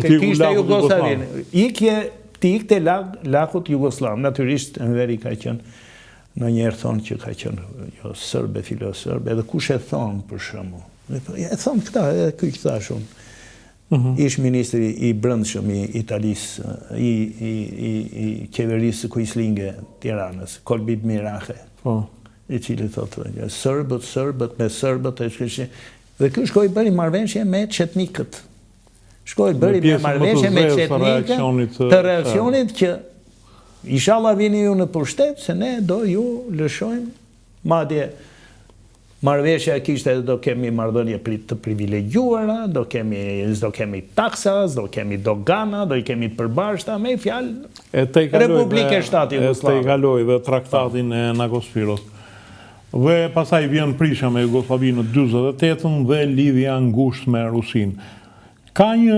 kishte Jugoslavin. Ti ikte lakut Jugoslav. Natyrisht Enveri ka qenë, në njerë thonë që ka qenë jo sërbe, filo-sërbe, edhe kush e thonë për shembull. E thonë këta, edhe kuj këta shumë. Ish ministri i brendshëm i Italisë, i qeverisë kujslinge Tiranës, Kolbi Mirahe, i cili thotë, sërbët me sërbët, dhe kjo shkoj bëri marrëveshje me çetnikët. Shkoj bëri me marrëveshje me çetnikët të reakcionit që inshallah vini ju në pushtet, se ne do ju lëshojmë, madje marrëveshja kishte do kemi marrëdhënie të privilegjuara, do kemi taksa, do kemi dogana, do i kemi të përbashkëta, me fjalë Republike Shtati Jugosllave. E te kaloi dhe traktatin e Nagospirot. Dhe pasaj vjen prisha me Jugosllavinë në 48-ën dhe lidhja ngushtë me Rusinë. Ka një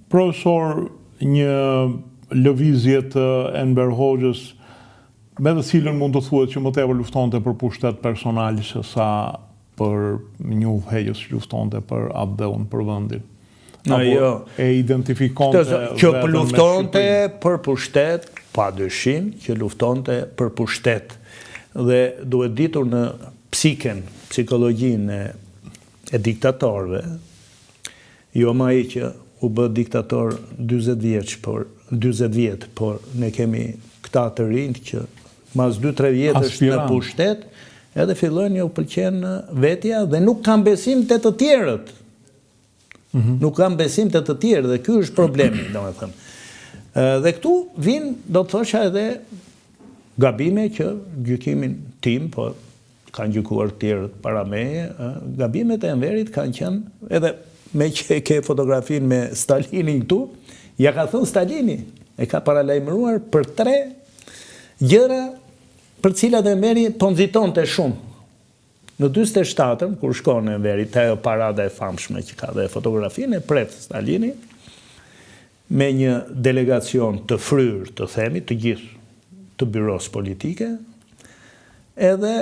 profesor, një lëvizje të Enver Hoxhës, me dhe cilën mund të thuhet që më tepër luftonte për pushtet personal se sa për një udhëheqës që luftonte për abdeun, për vendin. Jo. E identifikonte që luftonte për pushtet, pa dyshim që luftonte për pushtet. Dhe duhet ditur në psikologjinë e diktatorëve, jo më ai që u bë diktator 40 vjet, por ne kemi këta të rinj që mas 2-3 vjetësh në pushtet, edhe fillojnë ju pëlqen vetja dhe nuk kanë besim te të tjerët. Nuk kanë besim te të tjerë dhe ky është problemi, domethënë. Dhe këtu vin, do të thosha edhe gabime që gjykimin tim, po kanë gjykuar të tjerët para meje, gabimet e Enverit kanë qenë, edhe me që ke fotografin me Stalinin këtu, ja ka thënë Stalini, e ka paralajmëruar për 3 gjëra për cilat Enveri po nxitonte shumë. Në 47-ën, kur shkon Enveri, te ajo parada e famshme që ka dhe fotografinë e pret Stalini, me një delegacion të fryrë, të themi, të gjithë të byros politike, edhe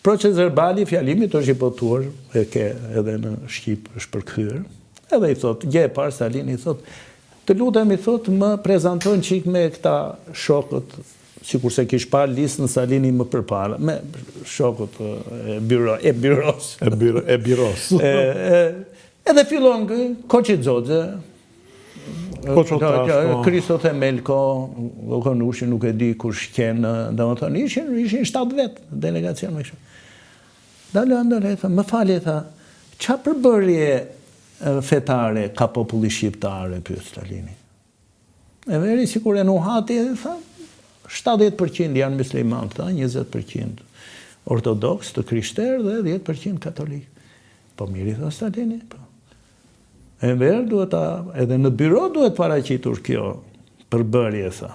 proces verbali i fjalimit është i botuar, e ke edhe në Shqip është përkthyer, edhe i thot, gjë e parë Stalini i thot, të lutem i thot, më prezantojnë qik me këta shokët, sikur se kish parë listën Stalini më përpara, me shokët e byros. Edhe fillon Koçi Xhoxhe, Kristo Themelko, Konushi, nuk e di kush qenë, domethënë ishin 7 vet delegacion me kështu. Dalë ndër, më fali, tha, çfarë përbërje fetare ka populli shqiptar, pyet Stalini. Enveri sikur e nuhati, tha, 70% janë musliman, tha, 20% ortodoks të krishterë dhe 10% katolik. Po miri, tha Stalini, po. Enver duhet edhe në byro duhet paraqitur kjo përbërje, tha.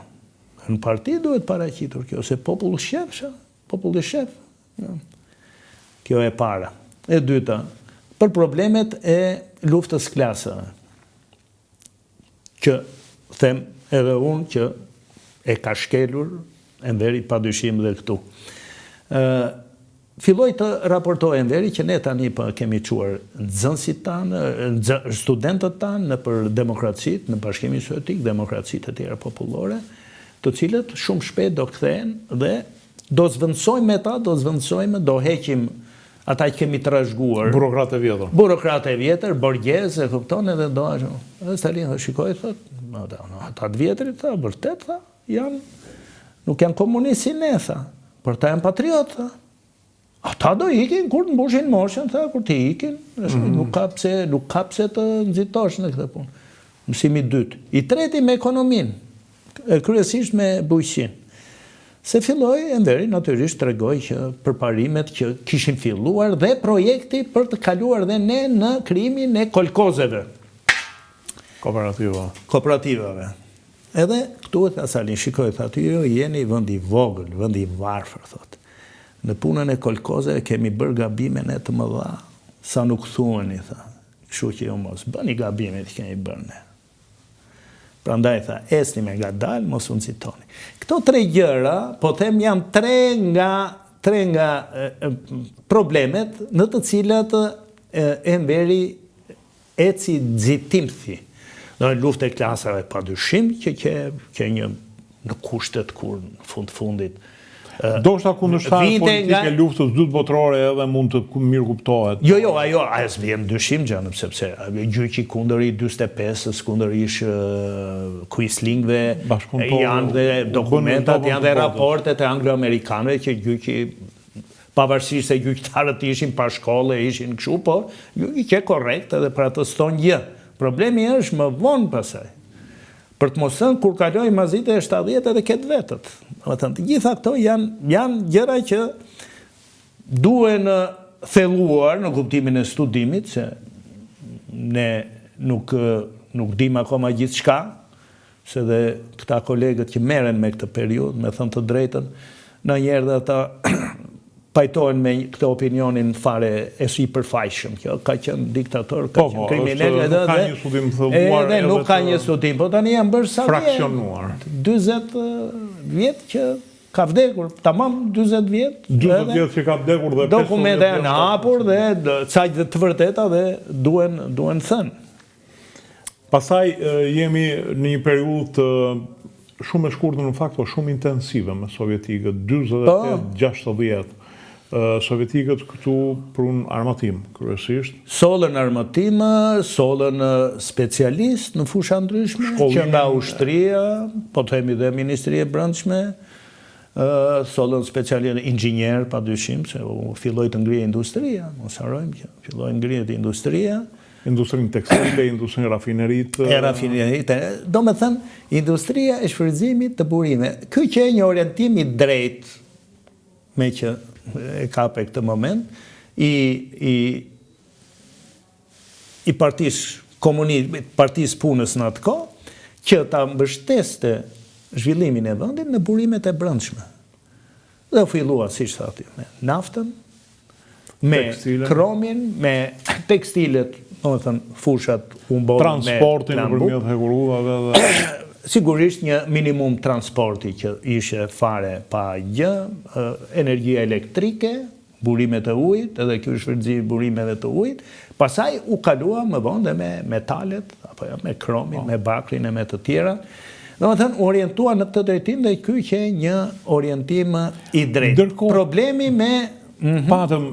Në parti duhet paraqitur kjo, se populli shef. Kjo e para. E dyta, për problemet e luftës klasave. Që them edhe unë që e ka shkelur Enveri pa dyshim dhe këtu. Filloj të raportoj Enveri që ne tani kemi quar nxënësit tanë, studentët tanë në për demokracit, në Bashkimin Sovjetik, demokracit e tjera popullore, të cilët shumë shpejt do kthehen dhe do zvendësojmë me ta, do heqim ata që kemi trashëguar. Burokratë e vjetër, borgjezë, e kupton edhe do ashtu. Edhe Stalin shikoi, thotë, ata të vjetrit, tha, vërtet, tha, nuk janë komunistë si ne, tha, por ta janë patriotë, tha. Ata do ikin kur të mbushin moshën, tha, kur të ikin, nuk ka pse të nxitosh në këtë punë. Mësimi 2. I treti me ekonominë, kryesisht me bujqësinë. Se filloi Enveri natyrisht tregoi që përparimet që kishin filluar dhe projekti për të kaluar dhe ne në krijimin e kolkozeve. Kooperativave. Edhe këtu e tha Stalin, shikoj, tha, ty jeni vendi vogël, vendi varfër, thotë. Në punën e kolkozeve kemi bërë gabime ne të mëdha, sa nuk thuani, tha. Kështu që jo mos bëni gabime që kemi bërë ne. Prandaj tha, esni me ngadalë, mos u nxitoni. Këto 3 gjëra, po them janë 3 nga problemet në të cilat Enveri eci nxitimthi. Në luftë e klasave pa dyshim që ke një në kushtet kur në fundit. Do shta kundërshtarë politike luftës dytë botërore edhe mund të mirë kuptohet. Jo, ajo s'vjen dyshim gjanëm, sepse gjyqi kundër i 45-ës, kundër ishë Quisling-ve, janë dhe dokumentat, janë dhe raportet e anglo-amerikanëve që gjyqi, pavarësisht se gjyqtarët ishin pa shkolle, ishin këshu, por gjyqi që korrekt edhe për atë ston gjë. Problemi është më vonë pasaj. Për të mos thënë, kur kaloj mazite e 70 edhe ketë vetët. Të gjitha këto janë gjëra që duhen thelluar në kuptimin e studimit, se ne nuk dim akoma gjithë shka, se dhe këta kolegët që meren me këtë periud, me thënë të drejtën, në njerë dhe ata pajtojnë me këtë opinionin fare e si përfajshëm, kjo ka qenë diktator, ka qenë kriminal, edhe nuk ka një studim, po tani janë bërë sa fraksionuar. 20 vjetë që ka vdekur, tamam 20 vjetë. 20 vjetë që ka vdekur dhe 15 dokumente janë hapur dhe caq dhe të vërteta dhe duen thënë. Pastaj jemi në një periudhë shumë e shkurtër në fakt, po shumë intensive me sovjetikët, 28-60. Sovjetikët këtu prun armatim, kryesisht. Solën armatim, solën specialist në fusha ndryshme, që nga ushtria, po të hemi dhe Ministri e Brendshme, solën specialist inxhinier, pa dyshim, se filloj të ngrije industria, mos harrojmë që filloj ngrijet industria. Industrinë tekstile, industrinë rafinerit. Rafinerit, do me thënë, industria e shfrytëzimit të burime. Ky që e një orientim i drejt, me që e kape këtë moment, i partisë punës në atë ko, që ta mbështeste zhvillimin e vendit në burimet e brendshme. Dhe u fillua, si që thati, me naftën, me kromin, me tekstilet, do me thënë, fushat umbon me transportin nëpërmjet hekurudhave dhe sigurisht një minimum transporti që ishe fare pa gjë, energjia elektrike, burimet e ujit, edhe kjo shfrytëzimi burimeve të ujit, pasaj u kalua më vonë dhe me metalet, apo me kromin, me bakrin e me të tjera. Do me thënë, orientua në këtë drejtim dhe kjo që një orientim i drejtë. Problemi me... Patëm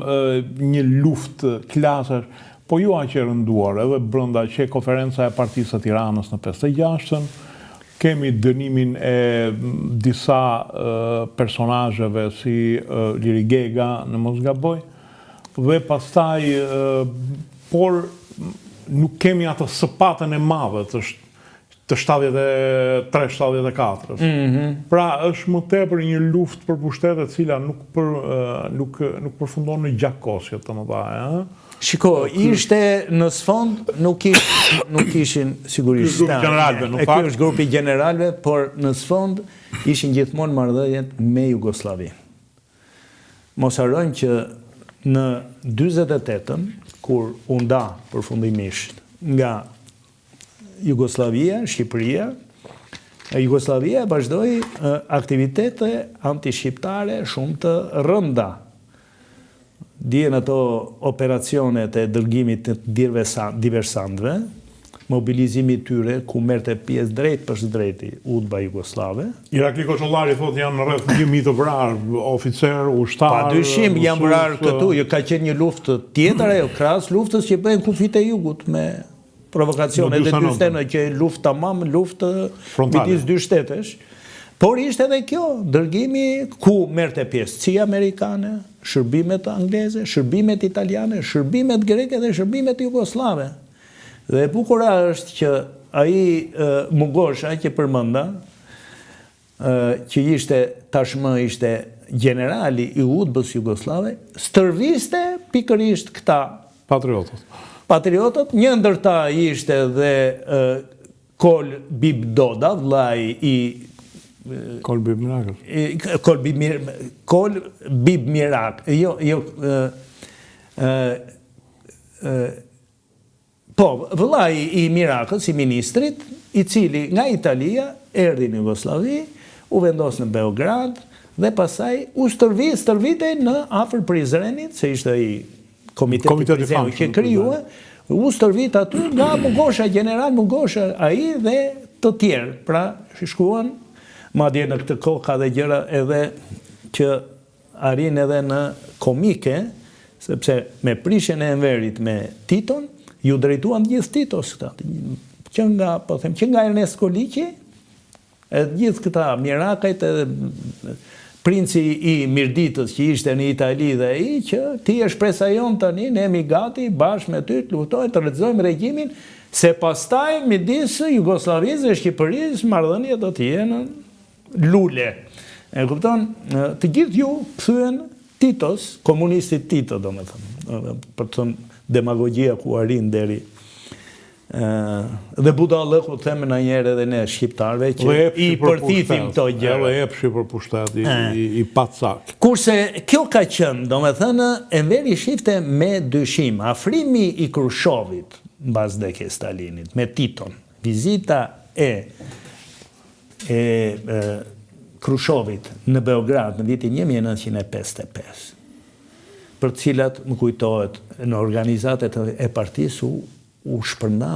një luftë klasër, po ju a që rënduar edhe brënda që konferenca e Partisë së Tiranës në 56-ën, kemi dënimin e disa personazheve si Liri Gega në mos gaboj, dhe pastaj, por nuk kemi atë sëpatën e madhe të 73-74. Pra është më tepër një luftë për pushtete e cila nuk përfundon në gjakosje të mëdha. Shiko, ishte në sfond, nuk ishin sigurisht generalve, e kjo është grupi generalve, por në sfond ishin gjithmonë marrëdhëniet me Jugoslavi. Mos harrojmë që në 48-ën, kur u nda përfundimisht nga Jugoslavia, Shqipëria, Jugoslavia vazhdoi aktivitete anti-shqiptare shumë të rënda. Dihen ato operacionet e dërgimit të diversantëve, mobilizimi tyre ku merrte pjesë drejt për drejti udhba jugoslave. Irakli Koçollari thotë janë rreth 1000 të vrarë, oficer, ushtar. Padyshim janë vrarë këtu, ka qenë një luftë tjetër ajo krahas luftës që bëhen kufit e jugut me provokacione dhe dy shtetë që luftë tamam, luftë midis dy shtetesh. Por ishte edhe kjo, dërgimi ku merrte pjesë CIA amerikane, shërbimet angleze, shërbimet italiane, shërbimet greke dhe shërbimet jugoslave. Dhe e bukura është që ai Mugosha që përmenda, që ishte tashmë ishte generali i udhbës jugoslave, stërviste pikërisht këta patriotët. Një ndër ta ishte dhe Kol Bibdoda, vllai i Kol Bib Mirakës. Kol Bib Mirakës. Po, vëllai i Mirakës, i ministrit, i cili nga Italia erdhi në Jugosllavi, u vendos në Beograd dhe pasaj u stërvitej në afër Prizrenit, se ishte i komiteti Prizrenit që krijuar, U stërvit aty nga Mungosha, general Mungosha, ai dhe të tjerë. Pra, shkuan, madje në këtë kohë ka dhe gjëra edhe që arrin edhe në komike, sepse me prishjen e Enverit me Titon, ju drejtuan gjithë Titos këta. Që nga Ernest Koliqi, e gjithë këta mirakajt edhe princi i Mirditës që ishte në Itali dhe i, që ti e shpresa jonë tani, ne jemi gati, bashkë me ty të luftojmë, të rrëzojmë regjimin, se pastaj midis Jugosllavisë dhe Shqipërisë marrëdhëniet do të jenë lule. E kupton, të gjithë ju kthyen Titos, komunistit Tito, domethënë, për të thënë demagogjia ku arrin deri. Dhe budallëku theme në njerë edhe ne shqiptarve që i përthithim të gjëra. Edhe epshi për pushtet, i pacak. Kurse kjo ka qenë, do me thënë, Enveri shifte me dyshim. Afrimi i Krushovit, mbas vdekjes Stalinit, me Titon, vizita e Krushovit në Beograd në vitin 1955, për cilat më kujtohet në organizatet e partisë u shpërnda